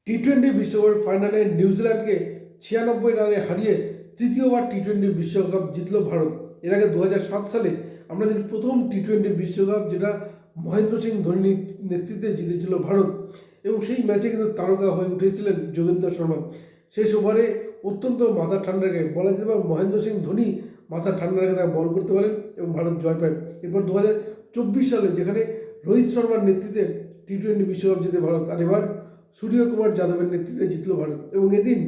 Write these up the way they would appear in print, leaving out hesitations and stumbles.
টি-20 বিশ্বকাপের ফাইনালে নিউজিল্যান্ডকে 96 রানে হারিয়ে তৃতীয়বার টি-20 বিশ্বকাপ জিতল ভারত। এর আগে 2007 সালে আমরা জানি প্রথম টি-20 বিশ্বকাপ যেটা মহেন্দ্র সিং ধোনির নেতৃত্বে জিতেছিল ভারত, এবং সেই ম্যাচে কিন্তু তারকা হয়ে উঠেছিলেন যোগেন্দ্র শর্মা। শেষ ওভারে অত্যন্ত মাথা ঠান্ডা রেখে, বলা যেতে পারে মহেন্দ্র সিং ধোনি মাথা ঠান্ডা রেখে তারা বল করতে পারেন এবং ভারত জয় পায়। এরপর 2024 সালে যেখানে রোহিত শর্মার নেতৃত্বে টি-20 বিশ্বকাপ জিতে ভারত, আর এবার সূর্যকুমার যাদবের নেতৃত্বে জিতল ভারত। এবং এদিন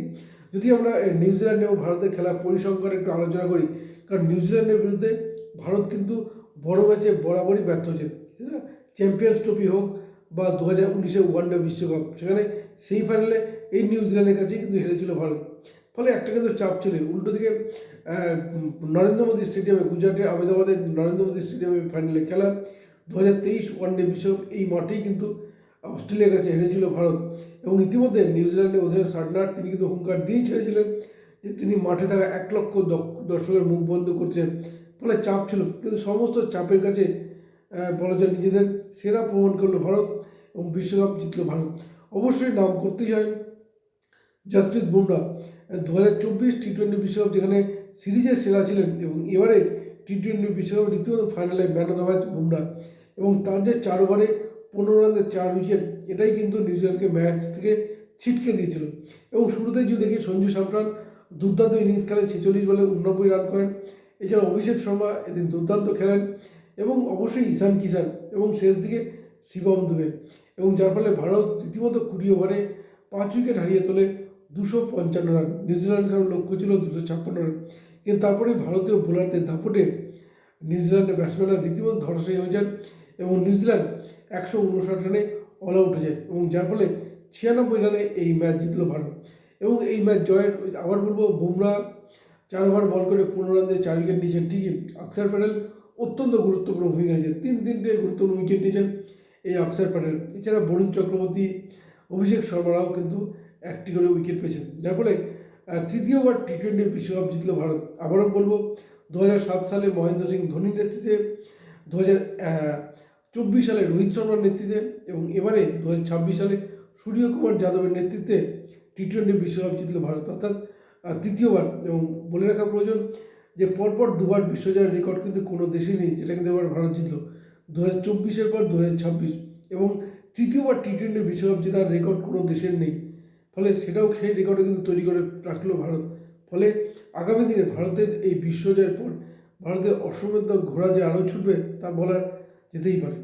যদি আমরা নিউজিল্যান্ড এবং ভারতের খেলা পরিসংখ্যান একটু আলোচনা করি, কারণ নিউজিল্যান্ডের বিরুদ্ধে ভারত কিন্তু বড় ম্যাচে বরাবরই ব্যর্থ হয়েছে, সেটা চ্যাম্পিয়ন্স ট্রফি হোক বা 2019-এর ওয়ানডে বিশ্বকাপ, সেখানে সেই ফাইনালে এই নিউজিল্যান্ডের কাছেই কিন্তু হেরেছিল ভারত। ফলে একটা কিন্তু চাপ ছিল। উল্টো দিকে নরেন্দ্র মোদী স্টেডিয়ামে, গুজরাটের আহমেদাবাদের নরেন্দ্র মোদী স্টেডিয়ামে ফাইনালে খেলা 2023 ওয়ানডে বিশ্বকাপ, এই মাঠেই কিন্তু অস্ট্রেলিয়ার কাছে হেরেছিল ভারত। এবং ইতিমধ্যে নিউজিল্যান্ডের অধিনায়ক সার্নার তিনি কিন্তু হুঙ্কার দিয়েই ছেড়েছিলেন যে তিনি মাঠে থাকা 1 লক্ষ দর্শকের মুখ বন্ধ করছেন। ফলে চাপ ছিল, কিন্তু সমস্ত চাপের কাছে বলা যায় নিজেদের সেরা প্রমাণ করলো ভারত এবং বিশ্বকাপ জিতল ভারত। অবশ্যই নাম করতেই হয় জসপ্রীত বুমরা। 2024 টি-20 বিশ্বকাপ যেখানে সিরিজের সেরা ছিলেন, এবং এবারে টি-20 বিশ্বকাপ রীতিমতো ফাইনালে man of the match Bumrah, এবং তার যে 4 ওভারে 15 রানে 4 উইকেট, এটাই কিন্তু নিউজিল্যান্ডকে ম্যাচ থেকে ছিটকে দিয়েছিল। এবং শুরুতেই যদি দেখি সঞ্জু স্যামসন দুর্দান্ত ইনিংস খেলেন, 46 বলে 89 রান করেন। এছাড়া অভিষেক শর্মা এদিন দুর্দান্ত খেলেন, এবং অবশ্যই ঈশান কিষান, এবং শেষ দিকে শিবম দুবে, এবং যার ফলে ভারত রীতিমতো 20 ওভারে 5 উইকেট হারিয়ে তোলে 255 রান। নিউজিল্যান্ডের লক্ষ্য ছিল 256 রান, কিন্তু তারপরে ভারতীয় বোলারদের দাপটে নিউজিল্যান্ডের ব্যাটসম্যানরা রীতিমতো ধরাশায়ী হয়ে যান, এবং নিউজিল্যান্ড 159 রানে অল আউট হয়ে যায়, এবং যার ফলে 96 রানে এই ম্যাচ জিতল ভারত। এবং এই ম্যাচ জয়ের, আবার বলবো, বুমরা 4 ওভার বল করে 15 রান দিয়ে 4 উইকেট নিয়েছেন ঠিকই, অক্ষর প্যাটেল অত্যন্ত গুরুত্বপূর্ণ ভূমিকা নিয়েছেন, তিনটে গুরুত্বপূর্ণ উইকেট নিয়েছেন এই অক্ষর প্যাটেল। এছাড়া বরুণ চক্রবর্তী, অভিষেক শর্মারাও কিন্তু 1টি করে উইকেট পেয়েছেন, যার ফলে তৃতীয়বার টি-20 বিশ্বকাপ জিতল ভারত। আবারও বলবো 2007 সালে মহেন্দ্র সিং ধোনির নেতৃত্বে, 2024 সালে রোহিত শর্মার নেতৃত্বে, এবং এবারে 2026 সালে সূর্যকুমার যাদবের নেতৃত্বে টি-20 বিশ্বকাপ জিতল ভারত, অর্থাৎ তৃতীয়বার। এবং বলে রাখা প্রয়োজন যে পরপর দুবার বিশ্বজয়ের রেকর্ড কিন্তু কোনো দেশে নেই, যেটা কিন্তু এবার ভারত জিতল 2024-এর পর 2026, এবং তৃতীয়বার টি-20 বিশ্বকাপ জেতার রেকর্ড কোনো দেশের নেই। ফলে সেটাও সেই রেকর্ডে কিন্তু তৈরি করে রাখলো ভারত। ফলে আগামী দিনে ভারতের এই বিশ্বজয়ের পর ভারতের অশ্বমেধ ঘোড়া যে আরও ছুটবে তা বলার যেতেই পারে।